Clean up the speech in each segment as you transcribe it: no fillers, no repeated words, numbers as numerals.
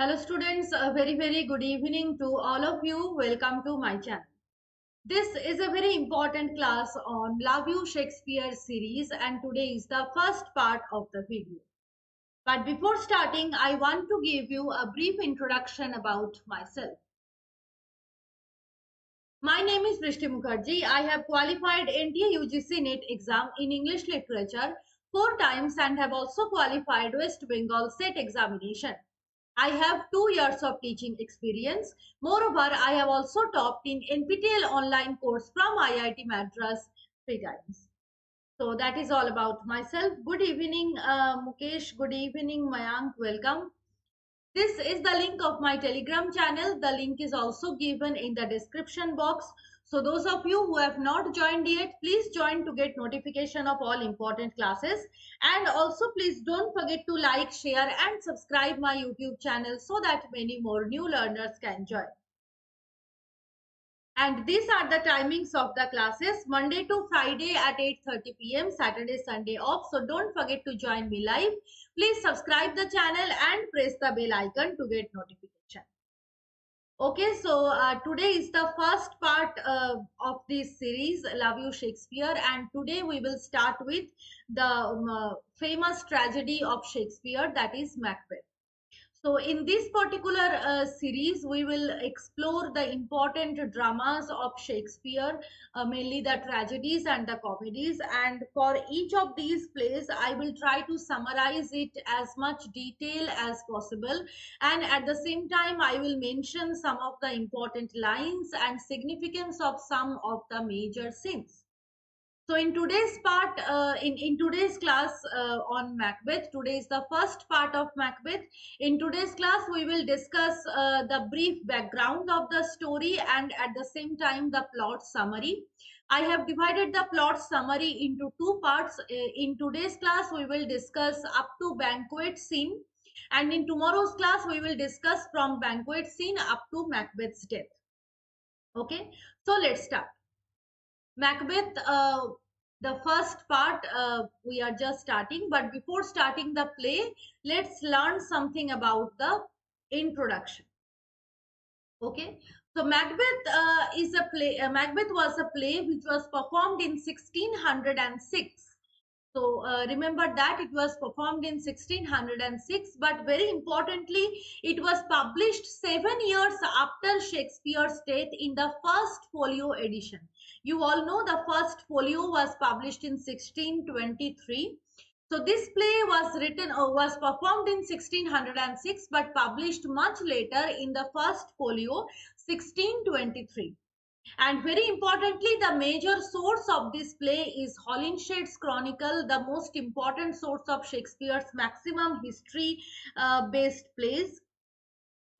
Hello students, a very good evening to all of you. Welcome to my channel. This is a very important class on Love You Shakespeare series and today is the first part of the video. But before starting, I want to give you a brief introduction about myself. My name is Brishti Mukherjee. I have qualified NTA UGC NET exam in English literature 4 times and have also qualified West Bengal SET examination. I have 2 years of teaching experience. Moreover, I have also taught in NPTEL online course from IIT Madras 3 times. So that is all about myself. Good evening, Mukesh. Good evening, Mayank. Welcome. This is the link of my Telegram channel. The link is also given in the description box. So those of you who have not joined yet, please join to get notification of all important classes. And also please don't forget to like, share and subscribe my YouTube channel so that many more new learners can join. And these are the timings of the classes: Monday to Friday at 8:30 p.m, Saturday, Sunday off. So don't forget to join me live. Please subscribe the channel and press the bell icon to get notification. Okay, so today is the first part of this series, Love You Shakespeare, and today we will start with the famous tragedy of Shakespeare, that is Macbeth. So in this particular series, we will explore the important dramas of Shakespeare, mainly the tragedies and the comedies. And for each of these plays, I will try to summarize it as much detail as possible. And at the same time, I will mention some of the important lines and significance of some of the major scenes. So in today's part, in today's class on Macbeth, today is the first part of Macbeth. In today's class, we will discuss the brief background of the story and at the same time the plot summary. I have divided the plot summary into two parts. In today's class, we will discuss up to banquet scene, and in tomorrow's class, we will discuss from banquet scene up to Macbeth's death. Okay, so let's start. Macbeth, the first part, we are just starting, but before starting the play, let's learn something about the introduction. Okay, so Macbeth is a play. Macbeth was a play which was performed in 1606. So remember that it was performed in 1606, but very importantly, it was published 7 years after Shakespeare's death in the first folio edition. You all know the first folio was published in 1623. So this play was performed in 1606, but published much later in the first folio, 1623. And very importantly, the major source of this play is Holinshed's Chronicle, the most important source of Shakespeare's maximum history based plays.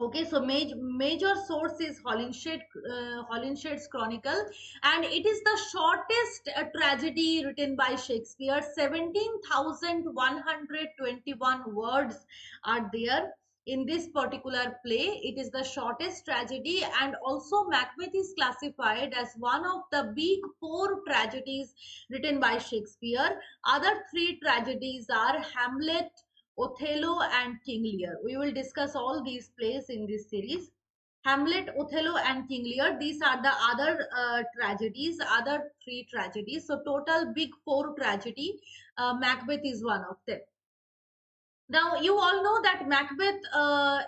Okay, so major source is Holinshed's Chronicle, and it is the shortest tragedy written by Shakespeare. 17,121 words are there in this particular play. It is the shortest tragedy, and also Macbeth is classified as one of the big four tragedies written by Shakespeare. Other three tragedies are Hamlet, Othello and King Lear. We will discuss all these plays in this series. Hamlet, Othello and King Lear, these are the other tragedies, other three tragedies. So total big four tragedy, Macbeth is one of them. Now you all know that Macbeth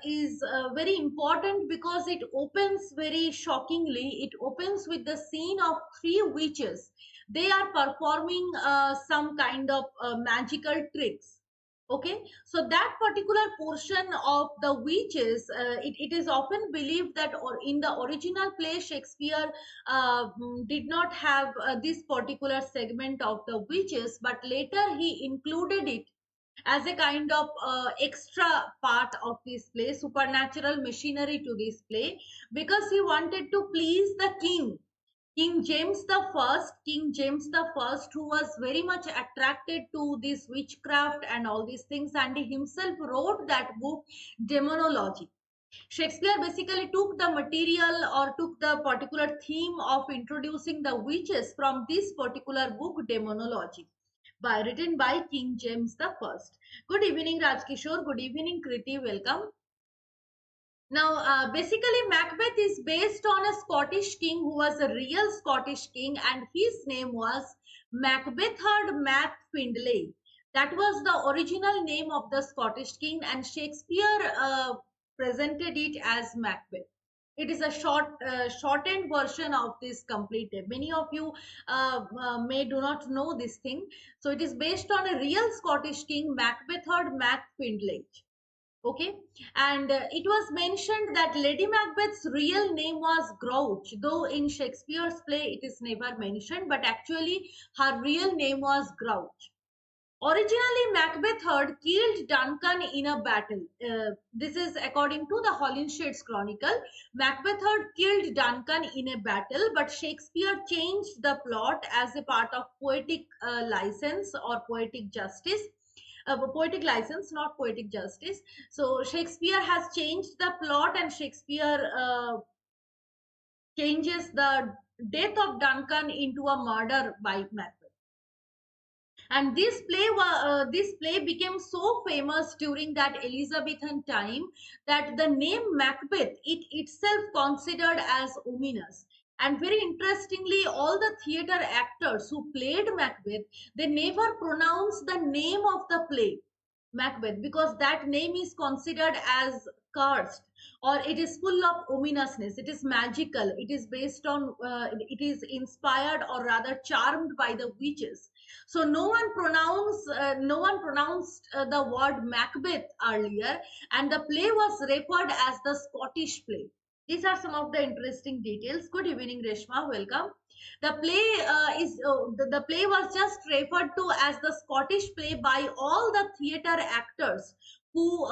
is very important because it opens very shockingly. It opens with the scene of three witches. They are performing some kind of magical tricks. Okay, so that particular portion of the witches, it is often believed that or in the original play Shakespeare did not have this particular segment of the witches, but later he included it as a kind of extra part of this play, supernatural machinery to this play, because he wanted to please the king. King James the First, who was very much attracted to this witchcraft and all these things, and he himself wrote that book, Demonology. Shakespeare basically took the material or took the particular theme of introducing the witches from this particular book, Demonology, written by King James the First. Good evening, Rajkishore. Good evening, Kriti. Welcome. Now, basically, Macbeth is based on a Scottish king who was a real Scottish king, and his name was Macbeth Mac Findlay. That was the original name of the Scottish king, and Shakespeare presented it as Macbeth. It is a shortened version of this complete name. Many of you may do not know this thing. So it is based on a real Scottish king, Macbeth Mac Findlay. Okay, and it was mentioned that Lady Macbeth's real name was Grouch, though in Shakespeare's play it is never mentioned, but actually her real name was Grouch. Originally, Macbeth had killed Duncan in a battle. This is according to the Holinshed's Chronicle. Macbeth had killed Duncan in a battle, but Shakespeare changed the plot as a part of poetic license or poetic justice. Poetic license, not poetic justice. So Shakespeare has changed the plot, and Shakespeare changes the death of Duncan into a murder by Macbeth. And this play became so famous during that Elizabethan time that the name Macbeth it itself considered as ominous. And very interestingly, all the theater actors who played Macbeth, they never pronounced the name of the play Macbeth, because that name is considered as cursed, or it is full of ominousness, it is magical, it is based on it is inspired or rather charmed by the witches. So no one pronounced the word Macbeth earlier, and the play was referred as the Scottish play. These are some of the interesting details. Good evening, Reshma. Welcome. The play was just referred to as the Scottish play by all the theatre actors who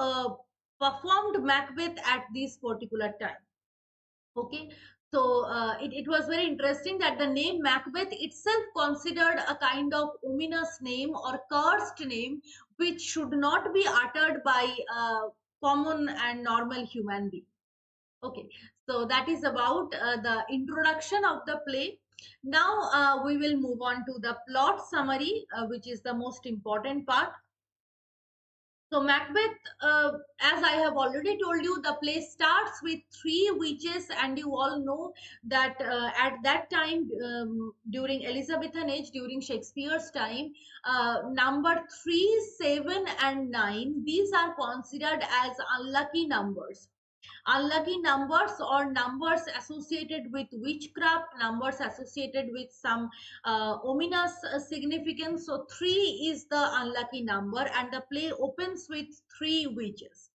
performed Macbeth at this particular time. Okay, so it was very interesting that the name Macbeth itself considered a kind of ominous name or cursed name which should not be uttered by common and normal human being. Okay, so that is about the introduction of the play. Now we will move on to the plot summary, which is the most important part. So Macbeth, as I have already told you, the play starts with three witches, and you all know that at that time, during Elizabethan age, during Shakespeare's time, number 3, 7, and 9, these are considered as unlucky numbers. Unlucky numbers or numbers associated with witchcraft, numbers associated with some ominous significance. So 3 is the unlucky number, and the play opens with 3 witches.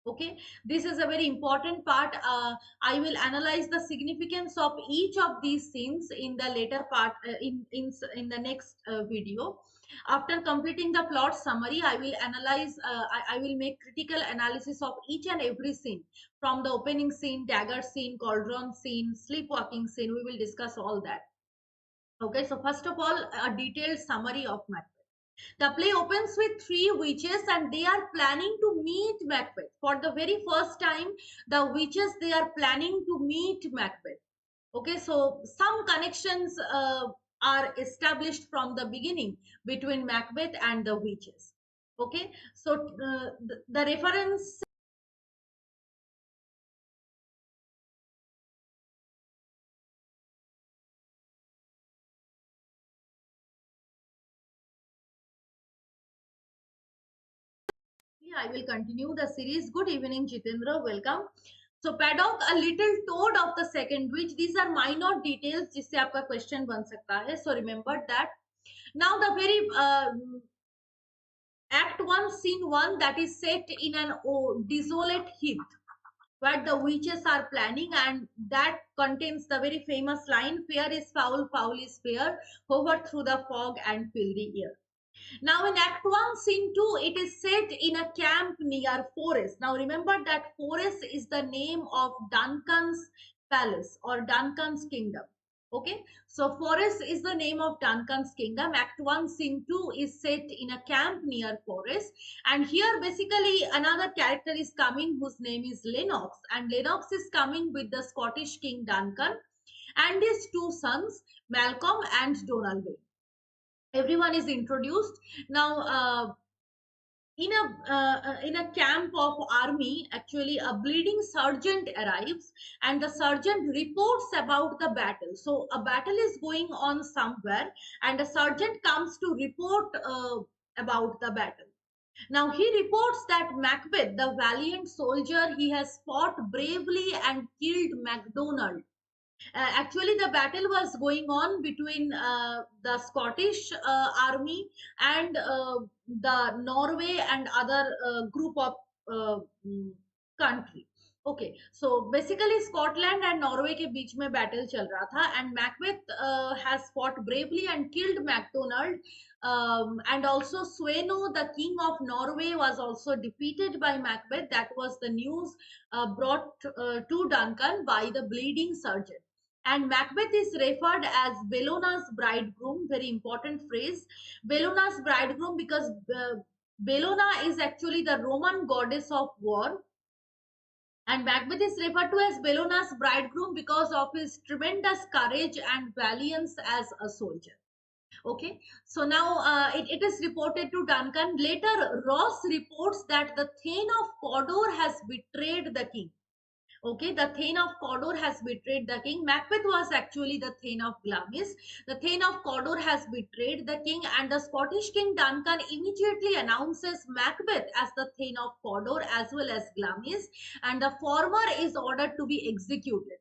Okay, this is a very important part. I will analyze the significance of each of these scenes in the later part, in the next video. After completing the plot summary, I will analyze, I will make critical analysis of each and every scene, from the opening scene, dagger scene, cauldron scene, sleepwalking scene. We will discuss all that. Okay, so first of all, a detailed summary of Macbeth. The play opens with three witches, and they are planning to meet Macbeth. For the very first time, the witches, they are planning to meet Macbeth. Okay, so some connections are established from the beginning between Macbeth and the witches. Okay, so the reference. Yeah, I will continue the series. Good evening, Jitendra. Welcome. So paddock, a little toad of the second witch. These are minor details जिससे आपका question बन सकता है. So remember that. Now the very Act 1, Scene 1, that is set in an desolate heath where the witches are planning, and that contains the very famous line, "Fair is foul, foul is fair, hover through the fog and fill the air." Now in Act 1, Scene 2, it is set in a camp near Forest. Now remember that Forest is the name of Duncan's palace or Duncan's kingdom. Okay, so Forest is the name of Duncan's kingdom. Act 1, Scene 2 is set in a camp near Forest. And here basically another character is coming whose name is Lennox. And Lennox is coming with the Scottish king Duncan and his two sons, Malcolm and Donalbain. Everyone is introduced. Now In a camp of army, actually a bleeding sergeant arrives, and the sergeant reports about the battle. So a battle is going on somewhere, and a sergeant comes to report about the battle. Now he reports that Macbeth, the valiant soldier, he has fought bravely and killed MacDonald. Actually, the battle was going on between the Scottish army and the Norway and other group of uh, mm, country. Okay, so basically Scotland and Norway के बीच में battle चल रहा था, and Macbeth has fought bravely and killed MacDonald. And also Sweno, the king of Norway, was also defeated by Macbeth. That was the news brought to Duncan by the bleeding surgeon. And Macbeth is referred as Bellona's bridegroom, very important phrase. Bellona's bridegroom, because Bellona is actually the Roman goddess of war, and Macbeth is referred to as Bellona's bridegroom because of his tremendous courage and valiance as a soldier. Okay, so now it is reported to Duncan. Later, Ross reports that the Thane of Cawdor has betrayed the king. Okay, the Thane of Cawdor has betrayed the king. Macbeth was actually the Thane of Glamis. The Thane of Cawdor has betrayed the king, and the Scottish king Duncan immediately announces Macbeth as the Thane of Cawdor as well as Glamis, and the former is ordered to be executed.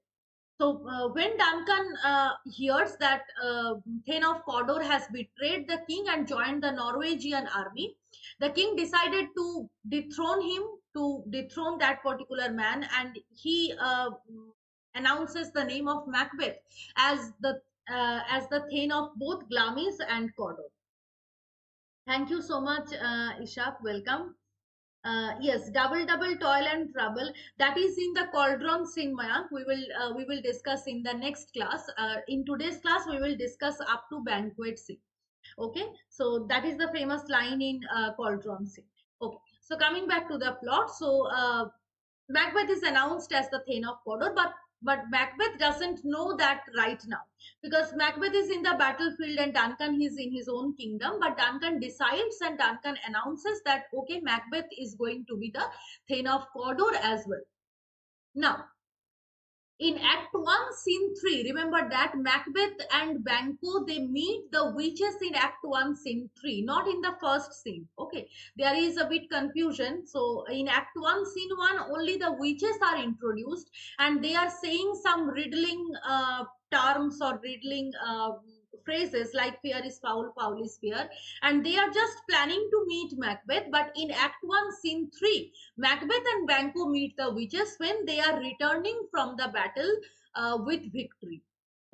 So when Duncan hears that Thane of Cawdor has betrayed the king and joined the Norwegian army, the king decided to dethrone him, to dethrone that particular man, and he announces the name of Macbeth as the Thane of both Glamis and Cawdor. Thank you so much, Ishaq. Welcome. Yes, double toil and trouble, that is in the cauldron scene, Mayank. We will discuss in the next class. In today's class we will discuss up to banquet scene. Okay, so that is the famous line in cauldron scene. Okay, so coming back to the plot, so Macbeth is announced as the Thane of Cawdor, but Macbeth doesn't know that right now, because Macbeth is in the battlefield and Duncan is in his own kingdom. But Duncan decides and Duncan announces that okay, Macbeth is going to be the Thane of Cawdor as well. Now, in Act 1, Scene 3, remember that Macbeth and Banquo, they meet the witches in Act 1, Scene 3, not in the first scene. Okay, there is a bit confusion. So in Act 1, Scene 1, only the witches are introduced, and they are saying some riddling terms or riddling phrases like fear is foul, foul is fear, and they are just planning to meet Macbeth. But in Act 1, Scene 3, Macbeth and Banquo meet the witches when they are returning from the battle with victory.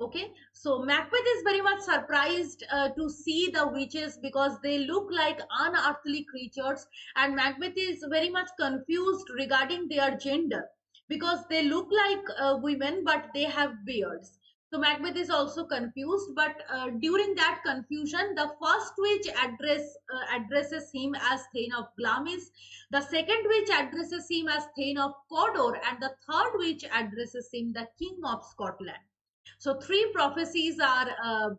Okay, so Macbeth is very much surprised to see the witches because they look like unearthly creatures, and Macbeth is very much confused regarding their gender because they look like women but they have beards. So Macbeth is also confused, but during that confusion, the first witch addresses him as Thane of Glamis, the second witch addresses him as Thane of Cawdor, and the third witch addresses him the King of Scotland. So three prophecies are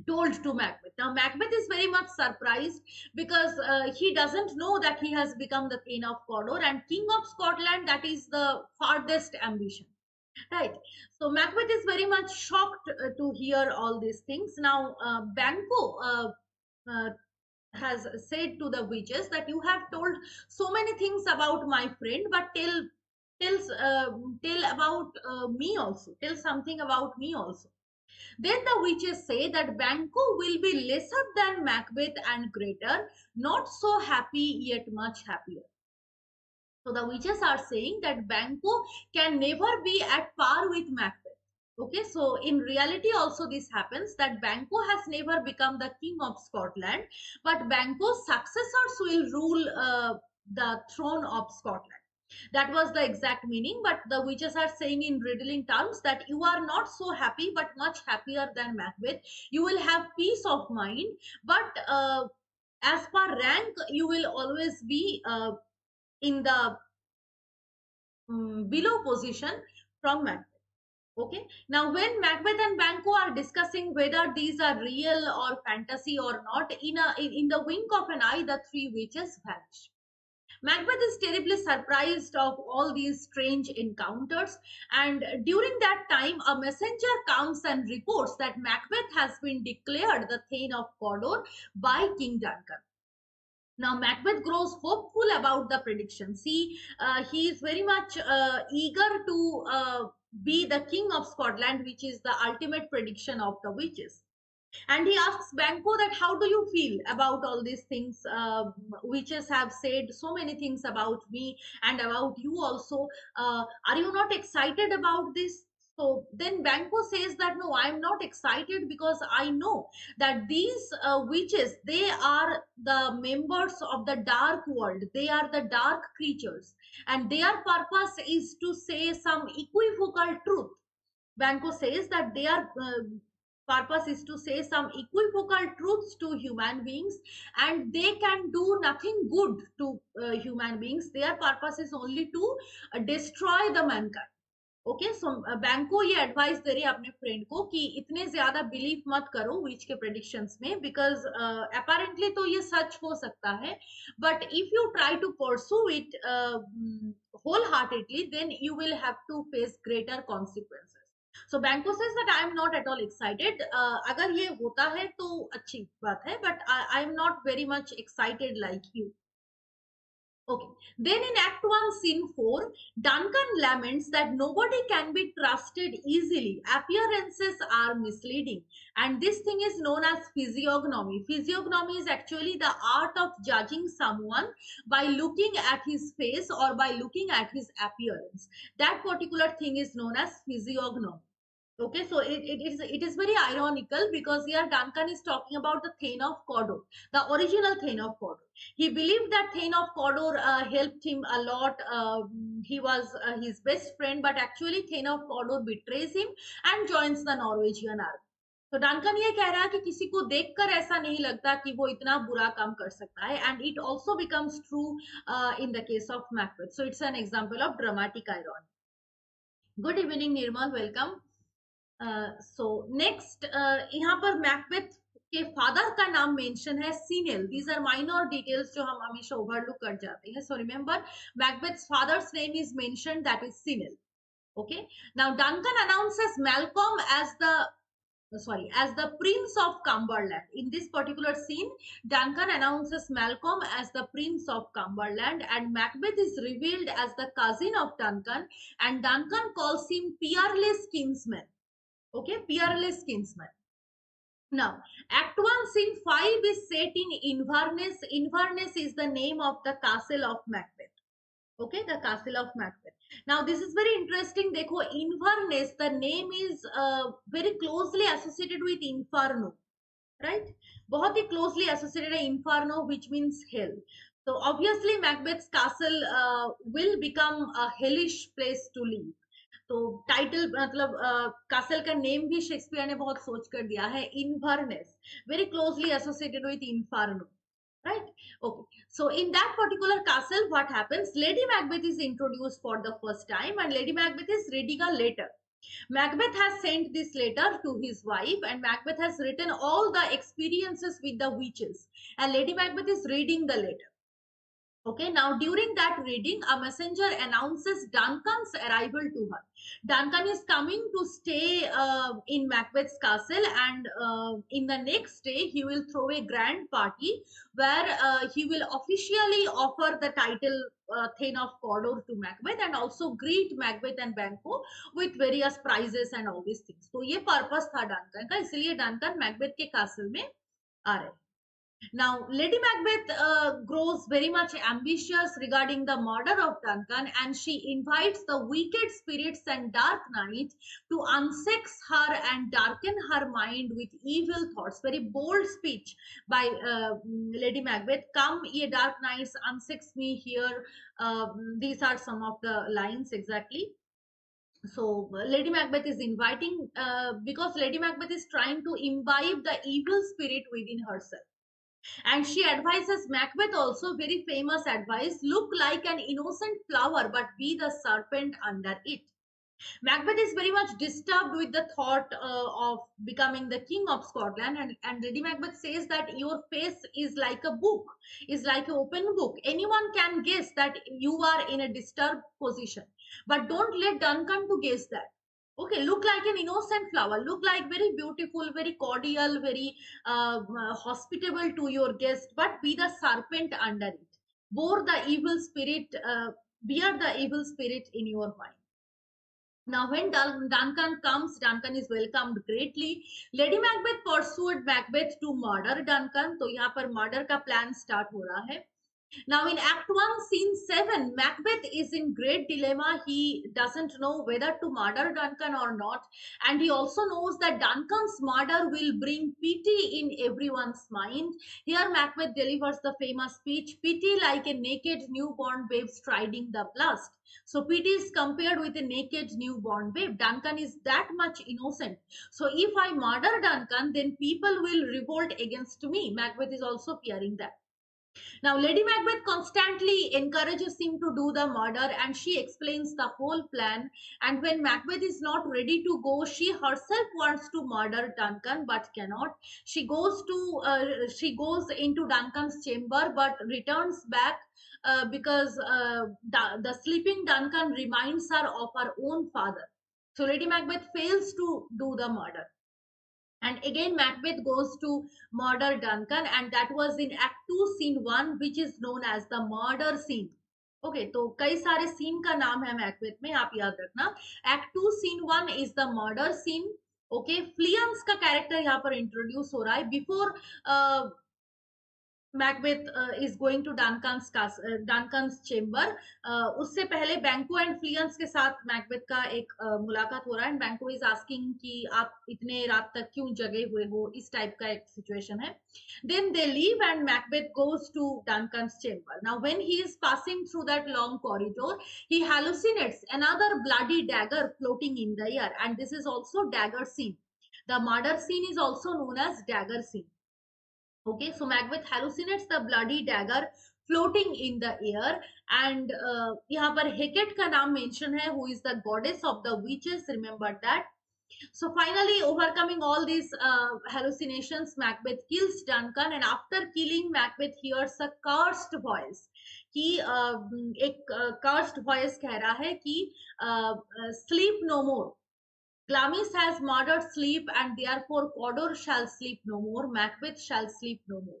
told to Macbeth. Now Macbeth is very much surprised because he doesn't know that he has become the Thane of Cawdor and King of Scotland. That is the farthest ambition. Right. So Macbeth is very much shocked to hear all these things. Now, Banquo uh, has said to the witches that you have told so many things about my friend, but tell about me also. Tell something about me also. Then the witches say that Banquo will be lesser than Macbeth and greater, not so happy yet much happier. So the witches are saying that Banquo can never be at par with Macbeth. Okay, so in reality also this happens that Banquo has never become the king of Scotland, but Banquo's successors will rule the throne of Scotland. That was the exact meaning, but the witches are saying in riddling terms that you are not so happy but much happier than Macbeth. You will have peace of mind, but as per rank, you will always be in the below position from Macbeth. Okay. Now, when Macbeth and Banquo are discussing whether these are real or fantasy or not, in the wink of an eye, the three witches vanish. Macbeth is terribly surprised of all these strange encounters, and during that time, a messenger comes and reports that Macbeth has been declared the Thane of Cawdor by King Duncan. Now Macbeth grows hopeful about the predictions. He is very much eager to be the king of Scotland, which is the ultimate prediction of the witches. And he asks Banquo that how do you feel about all these things? Witches have said so many things about me and about you also. Are you not excited about this? So then Banquo says that no, I'm not excited because I know that these witches, they are the members of the dark world. They are the dark creatures, and their purpose is to say some equivocal truth. Banco says that their purpose is to say some equivocal truths to human beings, and they can do nothing good to human beings. Their purpose is only to destroy the mankind. Okay so bank को ये advice दे रही है अपने friend को कि इतने ज्यादा believe मत करो विच के प्रेडिक्शंस में, बिकॉज अपेरेंटली तो ये सच हो सकता है, but if you try to pursue it wholeheartedly then you will have to face greater consequences. So Banquo says that I am not at all excited. अगर ये होता है तो अच्छी बात है, but I am not very much excited like you. Okay. Then in Act 1, Scene 4, Duncan laments that nobody can be trusted easily. Appearances are misleading. And this thing is known as physiognomy. Physiognomy is actually the art of judging someone by looking at his face or by looking at his appearance. That particular thing is known as physiognomy. Okay, so it is very ironical because here Duncan is talking about the Thane of Cawdor, the original Thane of Cawdor. He believed that Thane of Cawdor helped him a lot. He was his best friend, but actually Thane of Cawdor betrays him and joins the Norwegian army. तो Duncan ये कह रहा है कि किसी को देखकर ऐसा नहीं लगता कि वो इतना बुरा काम कर सकता है, and it also becomes true in the case of Macbeth. So it's an example of dramatic irony. Good evening Nirmal, welcome. So next यहाँ पर मैकबेथ के फादर का नाम मेंशन है Sinel. These are minor details जो हम हमेशा ओवरलुक कर जाते हैं. So remember Macbeth's father's name is mention, that is Sinel. Okay, now Duncan announces Malcolm as the Prince of Cumberland. In this particular scene, Duncan announces Malcolm as the Prince of Cumberland, and Macbeth is revealed as the cousin of Duncan, and Duncan calls him peerless kinsman. Okay, peerless kinsman. Now Act 1, Scene 5 is set in Inverness. Inverness is the name of the castle of Macbeth. Okay, the castle of Macbeth. Now this is very interesting. देखो, Inverness, the name is very closely associated with inferno, right? बहुत ही closely associated है inferno, which means hell. So obviously Macbeth's castle will become a hellish place to live. तो title मतलब castle का name भी Shakespeare ने बहुत सोच कर दिया है, Inverness, very closely associated with inferno, right? Okay, so in that particular castle, what happens, Lady Macbeth is introduced for the first time, and Lady Macbeth is reading a letter. Macbeth has sent this letter to his wife, and Macbeth has written all the experiences with the witches, and Lady Macbeth is reading the letter. Okay, now during that reading, a messenger announces Duncan's arrival to her. Duncan is coming to stay in Macbeth's castle, and in the next day, he will throw a grand party where he will officially offer the title Thane of Cawdor to Macbeth, and also greet Macbeth and Banquo with various prizes and all these things. तो ये purpose था Duncan का, इसलिए Duncan Macbeth के castle में आ रहे. Now, Lady Macbeth grows very much ambitious regarding the murder of Duncan, and she invites the wicked spirits and dark knights to unsex her and darken her mind with evil thoughts. Very bold speech by Lady Macbeth. Come, ye dark knights, unsex me here. These are some of the lines exactly. So Lady Macbeth is inviting, because Lady Macbeth is trying to imbibe the evil spirit within herself. And she advises Macbeth also, very famous advice, look like an innocent flower but be the serpent under it. Macbeth is very much disturbed with the thought of becoming the king of Scotland, and Lady Macbeth says that your face is like a book, is like an open book. Anyone can guess that you are in a disturbed position, but don't let Duncan to guess that. Okay, look like an innocent flower, look like very beautiful, very cordial, very hospitable to your guest, but be the serpent under it. Bore the evil spirit, bear the evil spirit in your mind. Now, when Duncan comes, Duncan is welcomed greatly. Lady Macbeth pursued Macbeth to murder Duncan. तो यहाँ पर murder का plan start हो रहा है. Now, in Act 1, Scene 7, Macbeth is in great dilemma. He doesn't know whether to murder Duncan or not. And he also knows that Duncan's murder will bring pity in everyone's mind. Here, Macbeth delivers the famous speech, pity like a naked newborn babe striding the blast. So, pity is compared with a naked newborn babe. Duncan is that much innocent. So, if I murder Duncan, then people will revolt against me. Macbeth is also fearing that. Now, Lady Macbeth constantly encourages him to do the murder and she explains the whole plan. And when Macbeth is not ready to go, she herself wants to murder Duncan but cannot. She goes into Duncan's chamber but returns back because the sleeping Duncan reminds her of her own father. So, Lady Macbeth fails to do the murder. And again, Macbeth goes to murder Duncan, and that was in Act 2, Scene 1, which is known as the murder scene. Okay, तो कई सारे scene का नाम है Macbeth में, आप याद रखना. Act 2, Scene 1 is the murder scene. Okay, फ्लियंस का कैरेक्टर यहाँ पर इंट्रोड्यूस हो रहा है. Before Macbeth is going to Duncan's chamber. उससे पहले बैंको एंड फ्लियंस के साथ मैकबेथ का एक मुलाकात हो रहा है. एंड बैंको इज आस्किंग कि आप इतने रात तक क्यों जगे हुए हो, इस टाइप का एक सिचुएशन है. Then they leave and Macbeth goes to Duncan's chamber. Now when he is passing through that long corridor, he hallucinates another bloody dagger floating in the air, and this is also dagger scene. The murder scene is also known as dagger scene. Okay, so Macbeth hallucinates the bloody dagger floating in the air, and यहाँ पर Hecate का नाम mention है, who is the goddess of the witches. Remember that. So finally, overcoming all these hallucinations, Macbeth kills Duncan, and after killing, Macbeth hears a cursed voice. कि एक cursed voice कह रहा है कि sleep no more. Glamis has murdered sleep, and therefore Cawdor shall sleep no more. Macbeth shall sleep no more.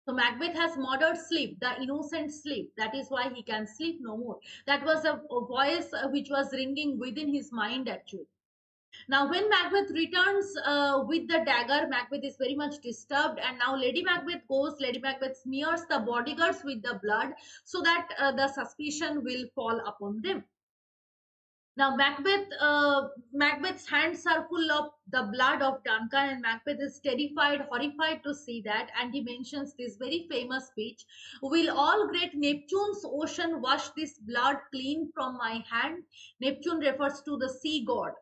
So Macbeth has murdered sleep, the innocent sleep. That is why he can sleep no more. That was a voice which was ringing within his mind actually. Now, when Macbeth returns with the dagger, Macbeth is very much disturbed, and now Lady Macbeth goes. Lady Macbeth smears the bodyguards with the blood so that the suspicion will fall upon them. Now, Macbeth's hands are full of the blood of Duncan, and Macbeth is terrified, horrified to see that. And he mentions this very famous speech: "Will all great Neptune's ocean wash this blood clean from my hand?" Neptune refers to the sea god.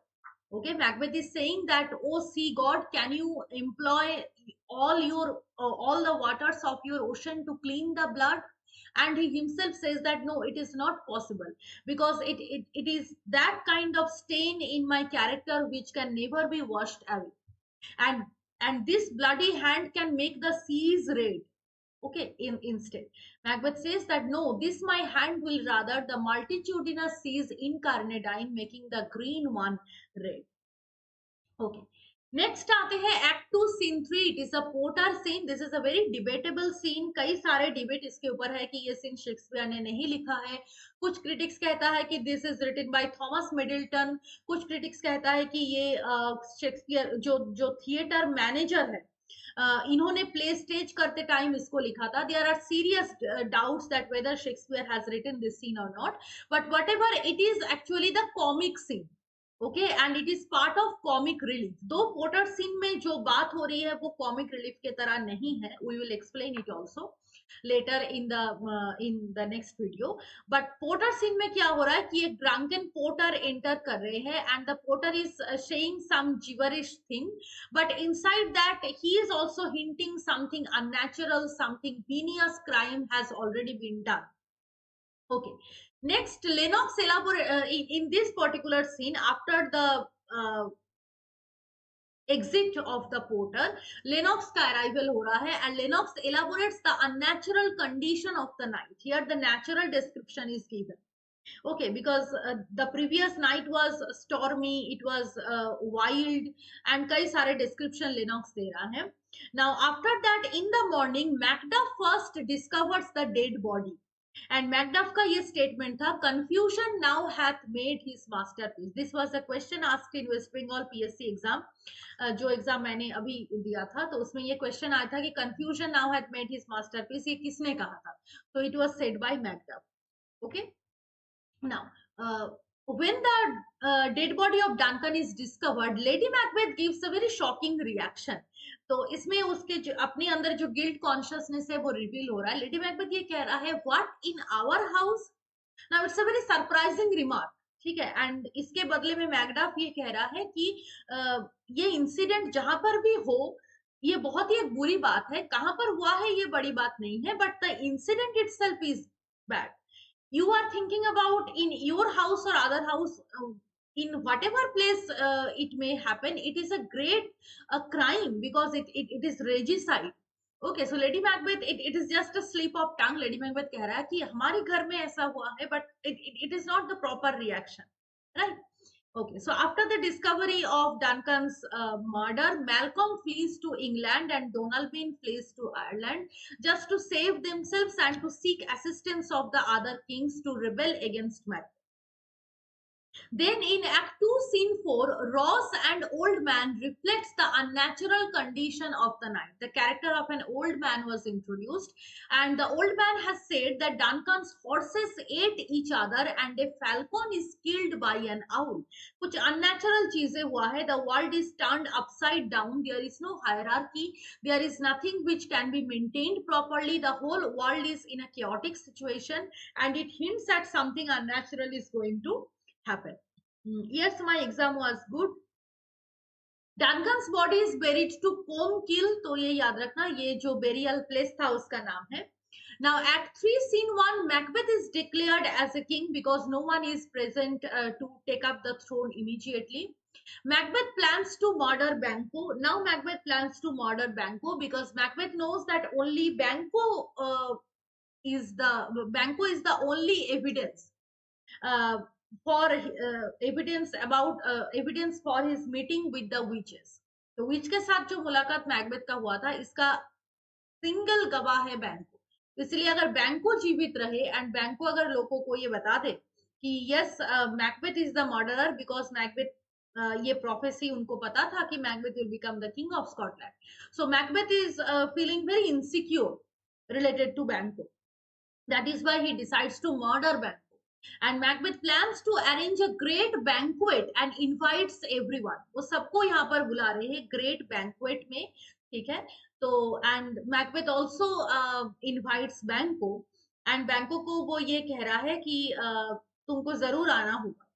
Okay, Macbeth is saying that, "Oh sea god, can you employ all the waters of your ocean to clean the blood?" And he himself says that no, it is not possible, because it is that kind of stain in my character which can never be washed away. and and this bloody hand can make the seas red. Okay, instead Macbeth says that no, this my hand will rather the multitudinous seas incarnadine, making the green one red. Okay. Next आते हैं act 2 scene 3. It is a porter scene. This is a very debatable scene. कई सारे debate इसके ऊपर है कि ये scene Shakespeare ने नहीं लिखा है. कुछ क्रिटिक्स कहता है कि this is written by Thomas Middleton. कुछ क्रिटिक्स कहता है कि ये शेक्सपियर जो थिएटर मैनेजर है, इन्होंने प्ले स्टेज करते टाइम इसको लिखा था. There are serious doubts that whether Shakespeare has written this scene or not, but whatever it is actually the comic scene. Okay, and it is part of comic relief. दो porter scene में जो बात हो रही है वो comic relief के तरह नहीं है. We will explain it also later in the next video. But porter scene में क्या हो रहा है कि एक ड्रंकन पोर्टर एंटर कर रहे हैं, and the porter is saying some gibberish thing, but inside that he is also hinting something unnatural, something heinous crime has already been done. Okay. Next, Lennox elaborate in this particular scene after the exit of the porter. Lennox का arrival हो रहा है and Lennox elaborates the unnatural condition of the night. Here the natural description is given. Okay, because the previous night was stormy, it was wild, and कई सारे description Lennox दे रहा है. Now after that in the morning Macduff first discovers the dead body. And Macduff का ये statement था, confusion now hath made his masterpiece. This was a question asked in West Bengal PSC exam. जो exam मैंने अभी दिया था तो उसमें ये क्वेश्चन आया था कि confusion now hath made his masterpiece, ये किसने कहा था? तो it was said by Macduff. Okay. Now, when the dead body of Duncan is discovered, Lady Macbeth gives a very shocking reaction. तो इसमें उसके जो अपने अंदर जो गिल्ट कॉन्शियसनेस है वो रिवील हो रहा है. लेडी मैकबेथ ये कह रहा है, what in our house. Now it's a very surprising remark. ठीक है. एंड इसके बदले में मैकडफ ये कह रहा है कि ये इंसिडेंट जहां पर भी हो, ये बहुत ही एक बुरी बात है. कहां पर हुआ है ये बड़ी बात नहीं है, but the incident itself is bad. You are thinking about in your house or other house, in whatever place it may happen, it is a great crime because it is regicide. Okay, so Lady Macbeth, it is just a slip of tongue. Lady Macbeth कह रहा है कि हमारे घर में ऐसा हुआ है, but it is not the proper reaction, right? Okay, so after the discovery of Duncan's murder, Malcolm flees to England and Donalbain flees to Ireland just to save themselves and to seek assistance of the other kings to rebel against Macbeth. Then in Act 2, Scene 4, Ross and Old Man reflects the unnatural condition of the night. The character of an old man was introduced, and the old man has said that Duncan's horses ate each other and a falcon is killed by an owl. कुछ unnatural चीजें हुआ है. The world is turned upside down. There is no hierarchy. There is nothing which can be maintained properly. The whole world is in a chaotic situation, and it hints at something unnatural is going to happen. Yes, my exam was good. Duncan's body is buried to Combe Kill, तो ये याद रखना, ये जो burial place था उसका नाम है. Now, Act 3, Scene 1, Macbeth is declared as a king because no one is present to take up the throne immediately. Macbeth plans to murder Banquo. Now, Macbeth plans to murder Banquo because Macbeth knows that only is the only evidence for evidence for his meeting with the witches. तो विच के साथ जो मुलाकात Macbeth का हुआ था, इसका single गवाह है बैंको. इसलिए अगर बैंको जीवित रहे एंड बैंको अगर लोगों को ये बता दे कि yes Macbeth is the murderer because Macbeth ये प्रोफेसी उनको पता था कि Macbeth will become the king of Scotland. So Macbeth is feeling very insecure related to Banquo. That is why he decides to murder Banquo. And Macbeth plans to arrange a great banquet and invites everyone. वो सबको यहाँ पर बुला रहे हैं great banquet में. ठीक है. तो and Macbeth also invites Banquo. And Banquo को वो ये कह रहा है कि तुमको जरूर आना होगा.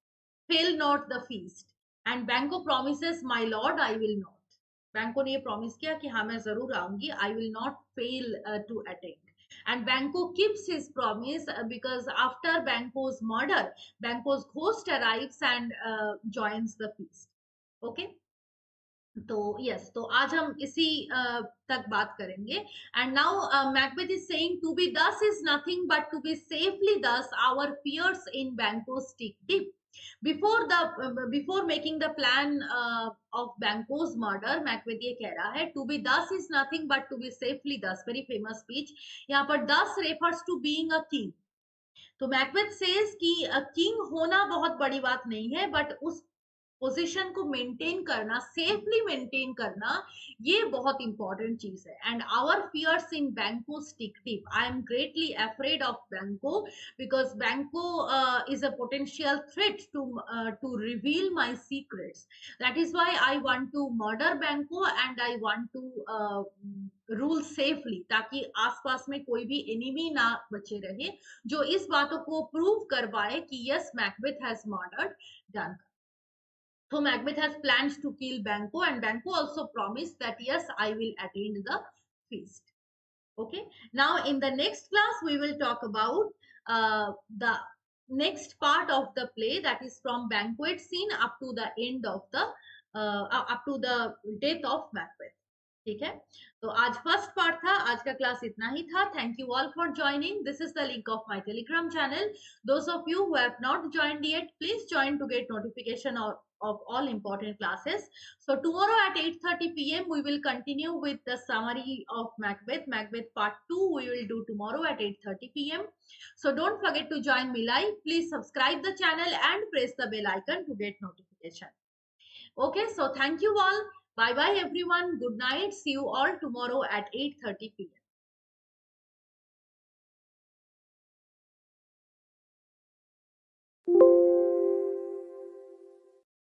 Fail not the feast. And Banquo promises, my lord, I will not. Banquo ने ये promise किया कि हाँ मैं जरूर आऊंगी. I will not fail to attend. And Banquo keeps his promise because after Banquo's murder, Banquo's ghost arrives and joins the feast. Okay. तो yes, तो आज हम इसी तक बात करेंगे. And now Macbeth is saying to be thus is nothing but to be safely thus our fears in Banquo stick deep. Before making the plan of Banquo's murder, Macbeth ये कह रहा है to be thus is nothing but to be safely thus. Very famous speech. यहाँ पर thus refers to being a king. तो Macbeth says कि king होना बहुत बड़ी बात नहीं है, but उस पोजीशन को मेंटेन करना, सेफली मेंटेन करना, ये बहुत इंपॉर्टेंट चीज है. And our fears in Banquo stick deep. I am greatly afraid of Banquo because Banquo is a potential threat to reveal my secrets. That is why I want to murder Banquo and I want to rule safely, ताकि आसपास में कोई भी enemy ना बचे रहे जो इस बातों को प्रूव करवाए कि yes Macbeth has murdered Duncan. So Macbeth has plans to kill Banquo, and Banquo also promised that yes, I will attend the feast. Okay. Now in the next class we will talk about the next part of the play, that is from banquet scene up to the end of the up to the death of Macbeth. ठीक है, तो आज first part था, आज का class इतना ही था. Thank you all for joining. This is the link of my Telegram channel. Those of you who have not joined yet, please join to get notification of all important classes. So tomorrow at 8:30 p.m. we will continue with the summary of Macbeth. Macbeth part 2 we will do tomorrow at 8:30 p.m. So don't forget to join me live. Please subscribe the channel and press the bell icon to get notification. Okay, so thank you all. Bye bye everyone. Good night. See you all tomorrow at 8:30 p.m.